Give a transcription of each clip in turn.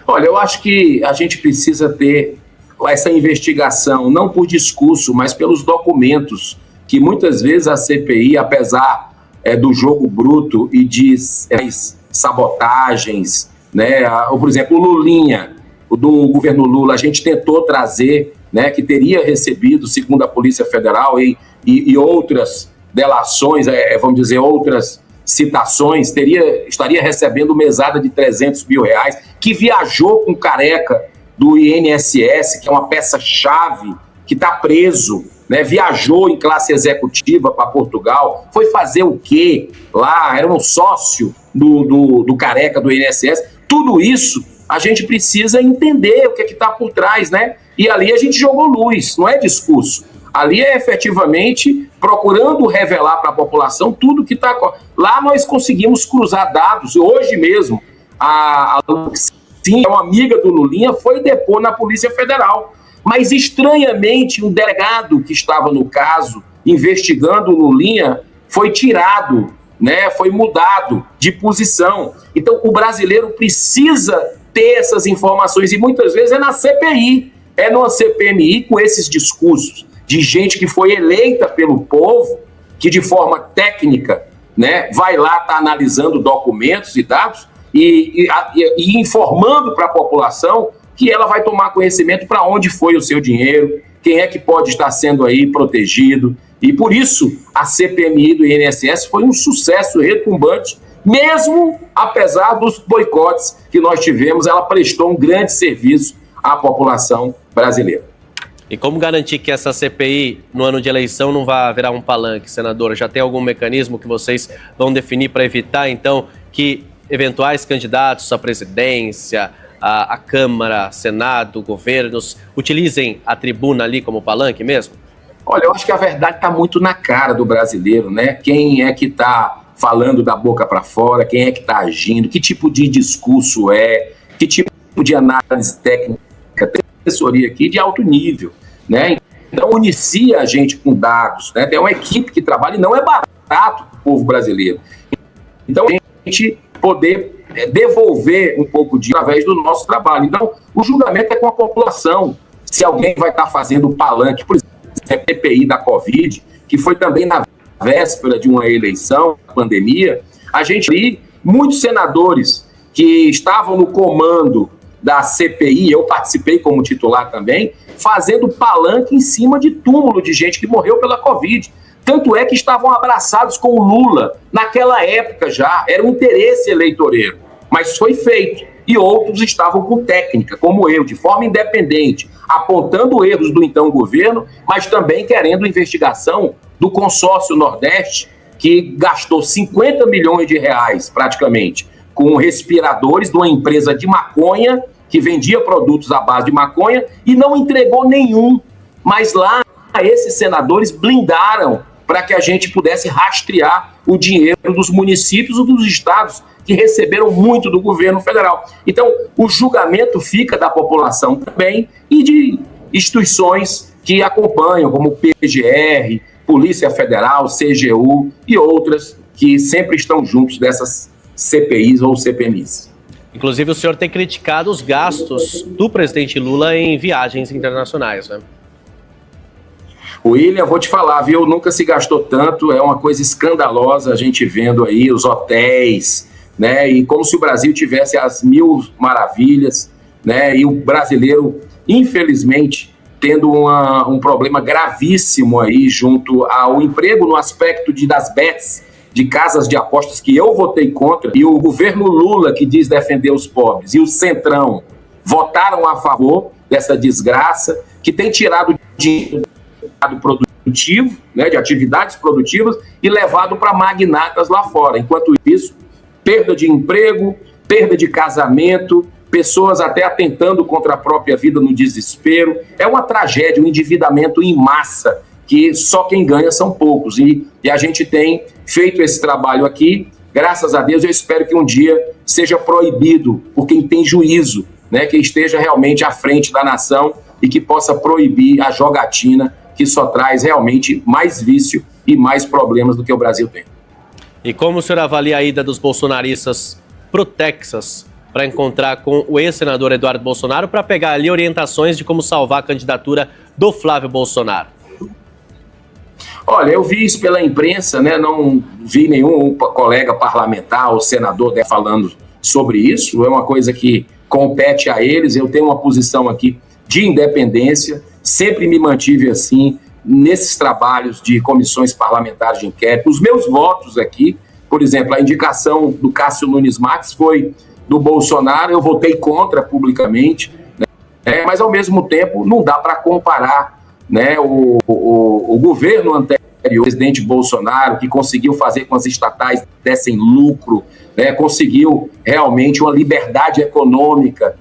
Olha, eu acho que a gente precisa ter essa investigação, não por discurso, mas pelos documentos, que muitas vezes a CPI, apesar do jogo bruto e de sabotagens, né, por exemplo, o Lulinha, o do governo Lula, a gente tentou trazer, né, que teria recebido, segundo a Polícia Federal e outras delações, vamos dizer, outras citações, estaria recebendo mesada de R$300 mil, que viajou com Careca do INSS, que é uma peça-chave, que está preso, né? Viajou em classe executiva para Portugal, foi fazer o quê lá? Era um sócio do Careca do INSS. Tudo isso a gente precisa entender o que está por trás, né? E ali a gente jogou luz, não é discurso. Ali é efetivamente procurando revelar para a população tudo que está... Lá nós conseguimos cruzar dados. Hoje mesmo, a Sim, uma amiga do Lulinha, foi depor na Polícia Federal. Mas, estranhamente, um delegado que estava no caso, investigando o Lulinha, foi tirado, né, foi mudado de posição. Então, o brasileiro precisa ter essas informações, e muitas vezes é na CPI, é numa CPMI com esses discursos de gente que foi eleita pelo povo, que de forma técnica, né, vai lá, está analisando documentos e dados, e informando para a população que ela vai tomar conhecimento para onde foi o seu dinheiro, quem é que pode estar sendo aí protegido. E por isso a CPMI do INSS foi um sucesso retumbante, mesmo apesar dos boicotes que nós tivemos, ela prestou um grande serviço à população brasileira. E como garantir que essa CPI, no ano de eleição, não vai virar um palanque, senadora? Já tem algum mecanismo que vocês vão definir para evitar, então, que eventuais candidatos à presidência, à Câmara, Senado, governos, utilizem a tribuna ali como palanque mesmo? Olha, eu acho que a verdade está muito na cara do brasileiro, né? Quem é que está falando da boca para fora, quem é que está agindo, que tipo de discurso que tipo de análise técnica tem, assessoria aqui de alto nível, né? Então, inicia a gente com dados, né? Tem uma equipe que trabalha e não é barato para o povo brasileiro. Então, a gente poder devolver um pouco disso através do nosso trabalho. Então, o julgamento é com a população. Se alguém vai estar fazendo palanque, por exemplo, a CPI da Covid, que foi também na véspera de uma eleição, pandemia, a gente ali, muitos senadores que estavam no comando da CPI, eu participei como titular também, fazendo palanque em cima de túmulo de gente que morreu pela Covid. Tanto é que estavam abraçados com o Lula, naquela época já, era um interesse eleitoreiro, mas foi feito. E outros estavam com técnica, como eu, de forma independente, apontando erros do então governo, mas também querendo investigação do consórcio Nordeste, que gastou 50 milhões de reais, praticamente, com respiradores de uma empresa de maconha, que vendia produtos à base de maconha, e não entregou nenhum. Mas lá, esses senadores blindaram para que a gente pudesse rastrear o dinheiro dos municípios ou dos estados que receberam muito do governo federal. Então, o julgamento fica da população também e de instituições que acompanham, como o PGR, Polícia Federal, CGU e outras que sempre estão juntos dessas CPIs ou CPMIs. Inclusive, o senhor tem criticado os gastos do presidente Lula em viagens internacionais, né? William, vou te falar, viu? Nunca se gastou tanto, é uma coisa escandalosa a gente vendo aí os hotéis, né? E como se o Brasil tivesse as mil maravilhas, né? E o brasileiro, infelizmente, tendo um problema gravíssimo aí junto ao emprego no aspecto das bets, de casas de apostas, que eu votei contra, e o governo Lula, que diz defender os pobres, e o Centrão votaram a favor dessa desgraça, que tem tirado dinheiro produtivo, né, de atividades produtivas, e levado para magnatas lá fora. Enquanto isso, perda de emprego, perda de casamento, pessoas até atentando contra a própria vida no desespero. É uma tragédia, um endividamento em massa, que só quem ganha são poucos. E a gente tem feito esse trabalho aqui, graças a Deus. Eu espero que um dia seja proibido por quem tem juízo, né, que esteja realmente à frente da nação e que possa proibir a jogatina, que só traz realmente mais vício e mais problemas do que o Brasil tem. E como o senhor avalia a ida dos bolsonaristas pro Texas para encontrar com o ex-senador Eduardo Bolsonaro para pegar ali orientações de como salvar a candidatura do Flávio Bolsonaro? Olha, eu vi isso pela imprensa, né? Não vi nenhum colega parlamentar ou senador falando sobre isso. É uma coisa que compete a eles. Eu tenho uma posição aqui de independência, sempre me mantive assim nesses trabalhos de comissões parlamentares de inquérito. Os meus votos aqui, por exemplo, a indicação do Cássio Nunes Marques foi do Bolsonaro, eu votei contra publicamente, né? Mas ao mesmo tempo não dá para comparar, né, o governo anterior, o presidente Bolsonaro, que conseguiu fazer com as estatais dessem lucro, né, conseguiu realmente uma liberdade econômica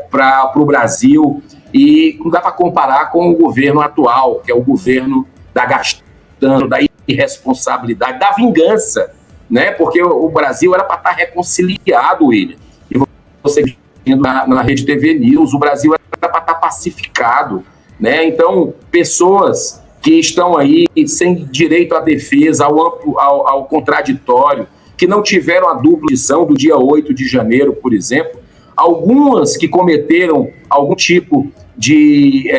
para o Brasil, e não dá para comparar com o governo atual, que é o governo da gastando, da irresponsabilidade, da vingança, né, porque o Brasil era para estar reconciliado, William, e você na Rede TV News, o Brasil era para estar pacificado, né? Então, pessoas que estão aí sem direito à defesa, ao contraditório, que não tiveram a dupla lição do dia 8 de janeiro, por exemplo, algumas que cometeram algum tipo de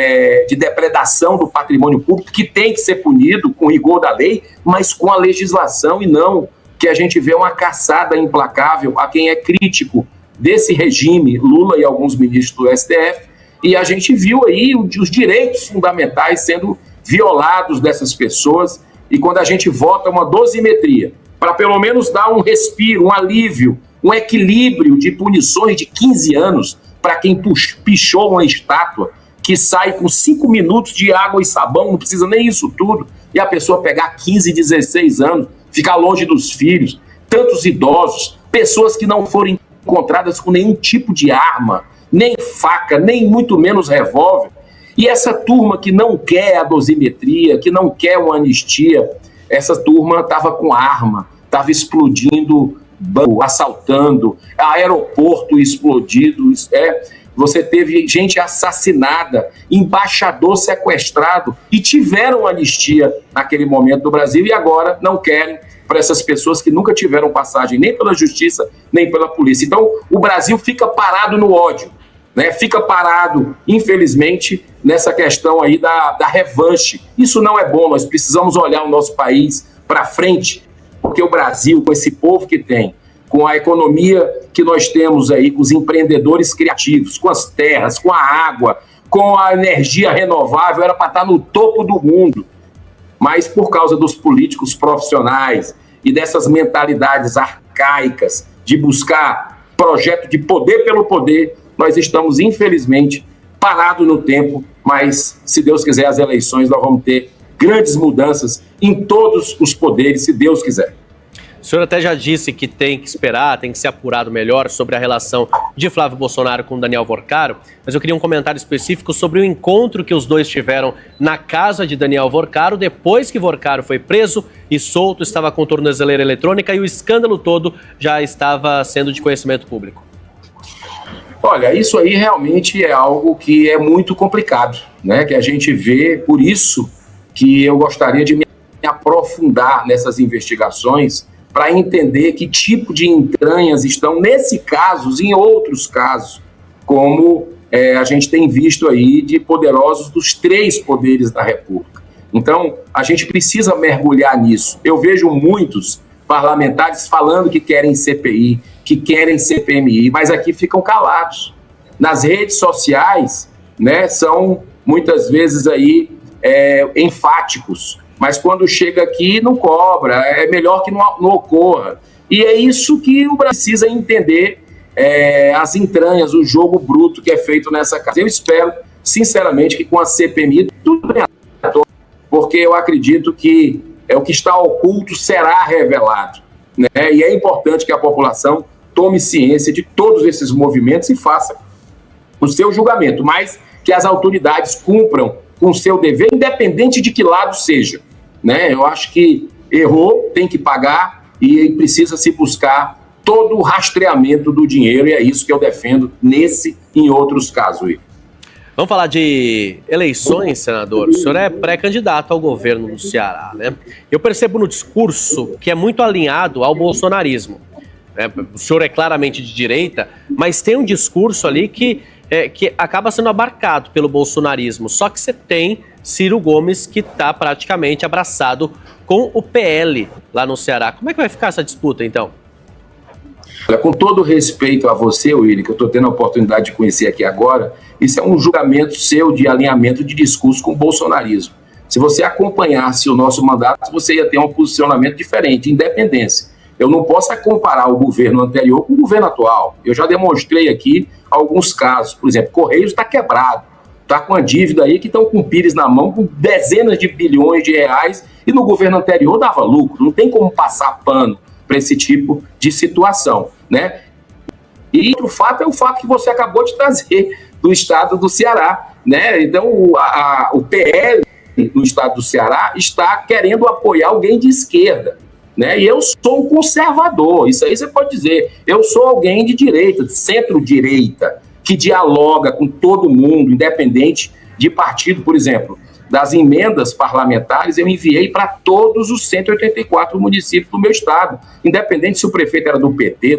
depredação do patrimônio público, que tem que ser punido com rigor da lei, mas com a legislação, e não que a gente vê uma caçada implacável a quem é crítico desse regime, Lula e alguns ministros do STF, e a gente viu aí os direitos fundamentais sendo violados dessas pessoas, e quando a gente vota uma dosimetria, para pelo menos dar um respiro, um alívio, um equilíbrio de punições de 15 anos para quem pichou uma estátua que sai com 5 minutos de água e sabão, não precisa nem isso tudo, e a pessoa pegar 15, 16 anos, ficar longe dos filhos, tantos idosos, pessoas que não foram encontradas com nenhum tipo de arma, nem faca, nem muito menos revólver. E essa turma que não quer a dosimetria, que não quer uma anistia, essa turma estava com arma, estava explodindo banco, assaltando, aeroporto explodido, você teve gente assassinada, embaixador sequestrado, e tiveram anistia naquele momento do Brasil, e agora não querem para essas pessoas que nunca tiveram passagem nem pela justiça, nem pela polícia. Então, o Brasil fica parado no ódio, né? Fica parado, infelizmente, nessa questão aí da revanche. Isso não é bom, nós precisamos olhar o nosso país para frente, porque o Brasil, com esse povo que tem, com a economia que nós temos aí, com os empreendedores criativos, com as terras, com a água, com a energia renovável, era para estar no topo do mundo. Mas por causa dos políticos profissionais e dessas mentalidades arcaicas de buscar projeto de poder pelo poder, nós estamos, infelizmente, parados no tempo, mas, se Deus quiser, as eleições nós vamos ter grandes mudanças em todos os poderes, se Deus quiser. O senhor até já disse que tem que esperar, tem que ser apurado melhor sobre a relação de Flávio Bolsonaro com Daniel Vorcaro, mas eu queria um comentário específico sobre o encontro que os dois tiveram na casa de Daniel Vorcaro, depois que Vorcaro foi preso e solto, estava com tornozeleira eletrônica, e o escândalo todo já estava sendo de conhecimento público. Olha, isso aí realmente é algo que é muito complicado, né? Que a gente vê, por isso que eu gostaria de me aprofundar nessas investigações para entender que tipo de entranhas estão nesse caso, em outros casos, como a gente tem visto aí de poderosos dos 3 poderes da República. Então, a gente precisa mergulhar nisso. Eu vejo muitos parlamentares falando que querem CPI, que querem CPMI, mas aqui ficam calados. Nas redes sociais, né, são muitas vezes aí enfáticos, mas quando chega aqui não cobra, é melhor que não ocorra. E é isso que o Brasil precisa entender, as entranhas, o jogo bruto que é feito nessa casa. Eu espero, sinceramente, que com a CPMI tudo bem, porque eu acredito que o que está oculto será revelado, né? E é importante que a população tome ciência de todos esses movimentos e faça o seu julgamento, mas que as autoridades cumpram com o seu dever, independente de que lado seja, né? Eu acho que errou, tem que pagar, e precisa se buscar todo o rastreamento do dinheiro, e é isso que eu defendo nesse e em outros casos, Igor. Vamos falar de eleições, senador. O senhor é pré-candidato ao governo do Ceará, né? Eu percebo no discurso que é muito alinhado ao bolsonarismo. O senhor é claramente de direita, mas tem um discurso ali que acaba sendo abarcado pelo bolsonarismo. Só que você tem Ciro Gomes, que está praticamente abraçado com o PL lá no Ceará. Como é que vai ficar essa disputa, então? Com todo respeito a você, Willy, que eu estou tendo a oportunidade de conhecer aqui agora, isso é um julgamento seu de alinhamento de discurso com o bolsonarismo. Se você acompanhasse o nosso mandato, você ia ter um posicionamento diferente, de independência. Eu não posso comparar o governo anterior com o governo atual. Eu já demonstrei aqui alguns casos. Por exemplo, Correios está quebrado, está com a dívida aí que estão com o Pires na mão, com dezenas de bilhões de reais, e no governo anterior dava lucro. Não tem como passar pano para esse tipo de situação, né? E outro fato é o fato que você acabou de trazer do estado do Ceará, né? Então, o PL do estado do Ceará está querendo apoiar alguém de esquerda, né? E eu sou um conservador, isso aí você pode dizer. Eu sou alguém de direita, de centro-direita, que dialoga com todo mundo, independente de partido. Por exemplo, das emendas parlamentares, eu enviei para todos os 184 municípios do meu estado, independente se o prefeito era do PT,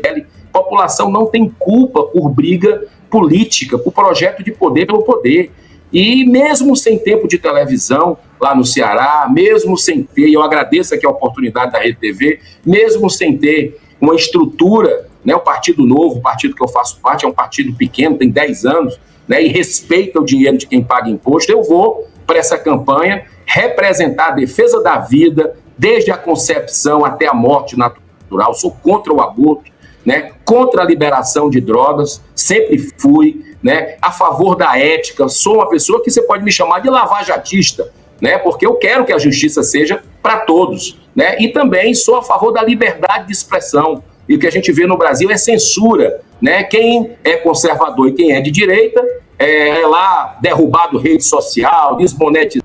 a população não tem culpa por briga política, por projeto de poder pelo poder. E mesmo sem tempo de televisão lá no Ceará, mesmo sem ter, e eu agradeço aqui a oportunidade da Rede TV, mesmo sem ter uma estrutura, né, o Partido Novo, o partido que eu faço parte, é um partido pequeno, tem 10 anos, né, e respeita o dinheiro de quem paga imposto, eu vou para essa campanha representar a defesa da vida, desde a concepção até a morte natural. Sou contra o aborto, né, contra a liberação de drogas, sempre fui, né, a favor da ética. Sou uma pessoa que você pode me chamar de lavajatista, né, porque eu quero que a justiça seja para todos, né, e também sou a favor da liberdade de expressão. E o que a gente vê no Brasil é censura, né? Quem é conservador e quem é de direita é lá derrubado rede social, desmonetizado.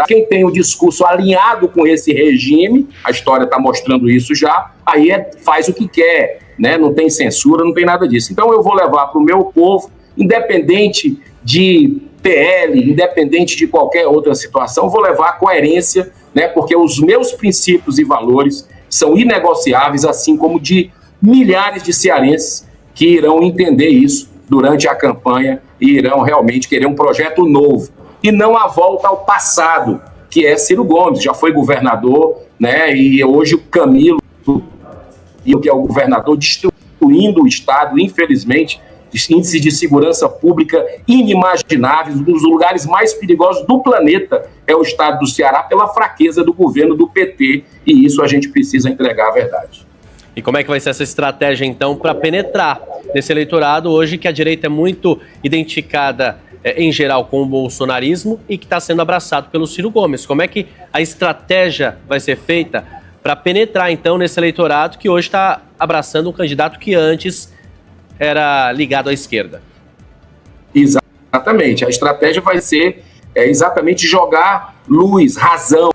Quem tem o discurso alinhado com esse regime, a história está mostrando isso já, aí faz o que quer, né? Não tem censura, não tem nada disso. Então eu vou levar para o meu povo, independente de PL, independente de qualquer outra situação, vou levar a coerência, né? Porque os meus princípios e valores são inegociáveis, assim como de milhares de cearenses que irão entender isso durante a campanha e irão realmente querer um projeto novo. E não a volta ao passado, que é Ciro Gomes, já foi governador, né? E hoje o Camilo, que é o governador, destruindo o Estado, infelizmente, índices de segurança pública inimagináveis, um dos lugares mais perigosos do planeta é o Estado do Ceará, pela fraqueza do governo do PT, e isso a gente precisa entregar a verdade. E como é que vai ser essa estratégia, então, para penetrar nesse eleitorado hoje que a direita é muito identificada, em geral, com o bolsonarismo e que está sendo abraçado pelo Ciro Gomes? Como é que a estratégia vai ser feita para penetrar, então, nesse eleitorado que hoje está abraçando um candidato que antes era ligado à esquerda? Exatamente. A estratégia vai ser exatamente jogar luz, razão,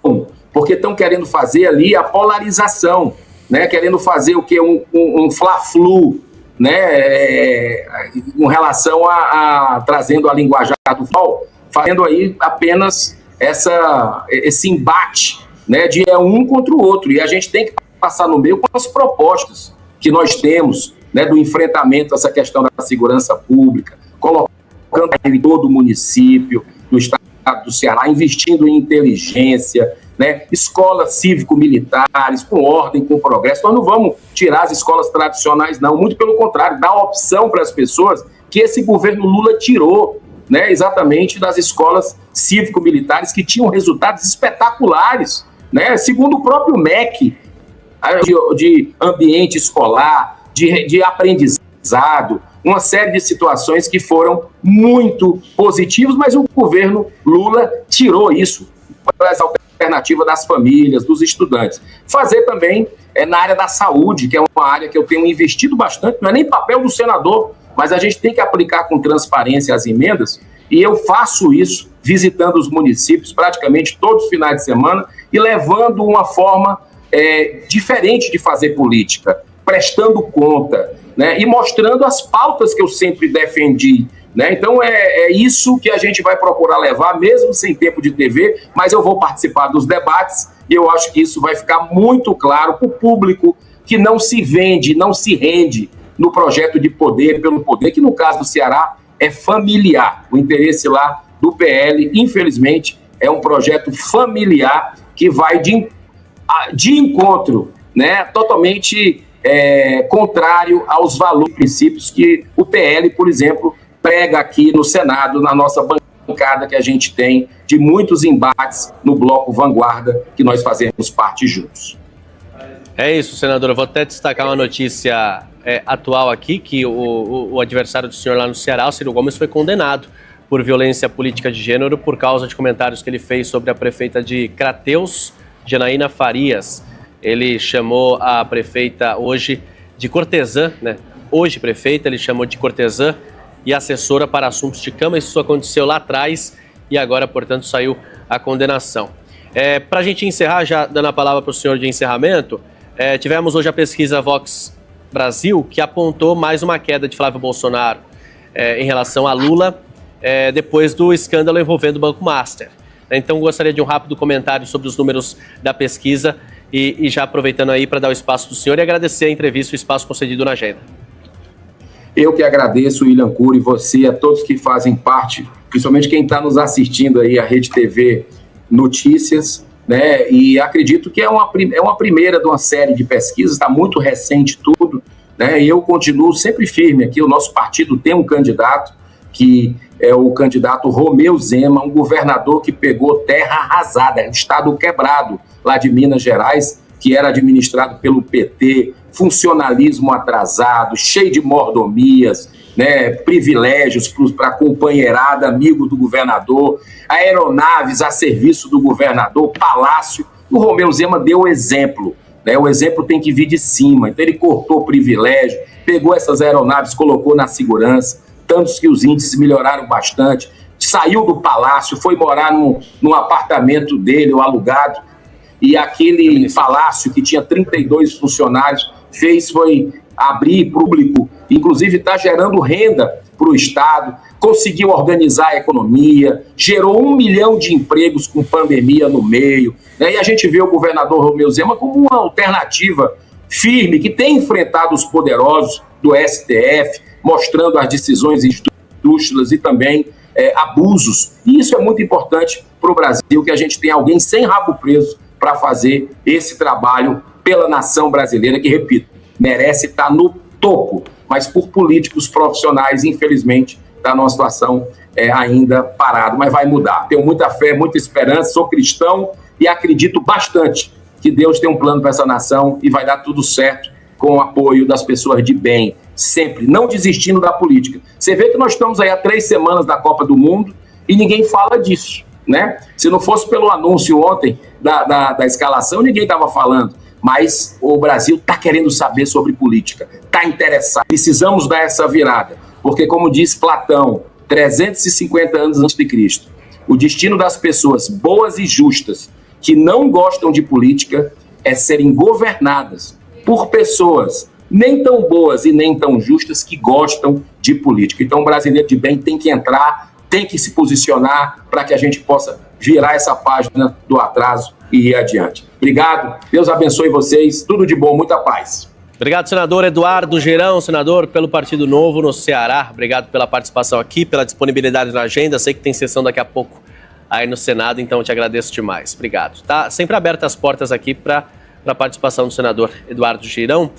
porque estão querendo fazer ali a polarização, né, querendo fazer o quê? Um fla-flu, né, com relação a trazendo a linguajar do futebol, fazendo aí apenas esse embate, né, de um contra o outro. E a gente tem que passar no meio com as propostas que nós temos, né, do enfrentamento a essa questão da segurança pública, colocando em todo o município do estado do Ceará, investindo em inteligência, né, escolas cívico-militares, com ordem, com progresso. Nós não vamos tirar as escolas tradicionais, não, muito pelo contrário, dar opção para as pessoas que esse governo Lula tirou, né, exatamente das escolas cívico-militares que tinham resultados espetaculares, né, segundo o próprio MEC, de ambiente escolar, de aprendizado, uma série de situações que foram muito positivas, mas o governo Lula tirou isso para essa alternativa das famílias, dos estudantes. Fazer também na área da saúde, que é uma área que eu tenho investido bastante, não é nem papel do senador, mas a gente tem que aplicar com transparência as emendas, e eu faço isso visitando os municípios praticamente todos os finais de semana e levando uma forma diferente de fazer política, prestando conta, né, e mostrando as pautas que eu sempre defendi, né? Então é isso que a gente vai procurar levar, mesmo sem tempo de TV, mas eu vou participar dos debates e eu acho que isso vai ficar muito claro para o público que não se vende, não se rende no projeto de poder pelo poder, que no caso do Ceará é familiar. O interesse lá do PL, infelizmente, é um projeto familiar que vai de encontro, né, totalmente contrário aos valores e princípios que o PL, por exemplo, prega aqui no Senado, na nossa bancada que a gente tem de muitos embates no bloco Vanguarda, que nós fazemos parte juntos. É isso, senador. Eu vou até destacar uma notícia atual aqui, que o adversário do senhor lá no Ceará, o Ciro Gomes, foi condenado por violência política de gênero por causa de comentários que ele fez sobre a prefeita de Crateús, Janaína Farias. Ele chamou a prefeita hoje de cortesã, né? Hoje prefeita, ele chamou de cortesã e assessora para assuntos de Câmara. Isso aconteceu lá atrás e agora, portanto, saiu a condenação. Para a gente encerrar, já dando a palavra para o senhor de encerramento, tivemos hoje a pesquisa Vox Brasil, que apontou mais uma queda de Flávio Bolsonaro em relação a Lula, depois do escândalo envolvendo o Banco Master. Então, gostaria de um rápido comentário sobre os números da pesquisa e já aproveitando aí para dar o espaço do senhor e agradecer a entrevista e o espaço concedido na agenda. Eu que agradeço, William Cury, você, a todos que fazem parte, principalmente quem está nos assistindo aí, a Rede TV Notícias, né? E acredito que é uma primeira de uma série de pesquisas, está muito recente tudo, né? E eu continuo sempre firme aqui. O nosso partido tem um candidato, que é o candidato Romeu Zema, um governador que pegou terra arrasada, estado quebrado lá de Minas Gerais, que era administrado pelo PT, funcionalismo atrasado, cheio de mordomias, né, privilégios para a companheirada, amigo do governador, aeronaves a serviço do governador, palácio. O Romeu Zema deu o exemplo, né? O exemplo tem que vir de cima. Então ele cortou privilégio, pegou essas aeronaves, colocou na segurança, tantos que os índices melhoraram bastante, saiu do palácio, foi morar num apartamento dele, o alugado, e aquele palácio que tinha 32 funcionários, foi abrir público, inclusive está gerando renda para o Estado, conseguiu organizar a economia, gerou 1 milhão de empregos com pandemia no meio, né? E a gente vê o governador Romeu Zema como uma alternativa firme, que tem enfrentado os poderosos do STF, mostrando as decisões injustas e também abusos. E isso é muito importante para o Brasil, que a gente tem alguém sem rabo preso para fazer esse trabalho pela nação brasileira, que, repito, merece estar no topo, mas por políticos profissionais, infelizmente, está numa situação ainda parado, mas vai mudar. Tenho muita fé, muita esperança, sou cristão e acredito bastante que Deus tem um plano para essa nação e vai dar tudo certo com o apoio das pessoas de bem, sempre, não desistindo da política. Você vê que nós estamos aí há 3 semanas da Copa do Mundo e ninguém fala disso, né? Se não fosse pelo anúncio ontem da escalação, ninguém estava falando. Mas o Brasil está querendo saber sobre política, está interessado. Precisamos dar essa virada, porque, como diz Platão, 350 anos antes de Cristo, o destino das pessoas boas e justas que não gostam de política é serem governadas por pessoas nem tão boas e nem tão justas que gostam de política. Então, o brasileiro de bem tem que entrar, tem que se posicionar para que a gente possa virar essa página do atraso e ir adiante. Obrigado, Deus abençoe vocês, tudo de bom, muita paz. Obrigado, senador Eduardo Girão, senador pelo Partido Novo no Ceará. Obrigado pela participação aqui, pela disponibilidade na agenda. Sei que tem sessão daqui a pouco aí no Senado, então eu te agradeço demais. Obrigado. Tá sempre abertas as portas aqui para a participação do senador Eduardo Girão.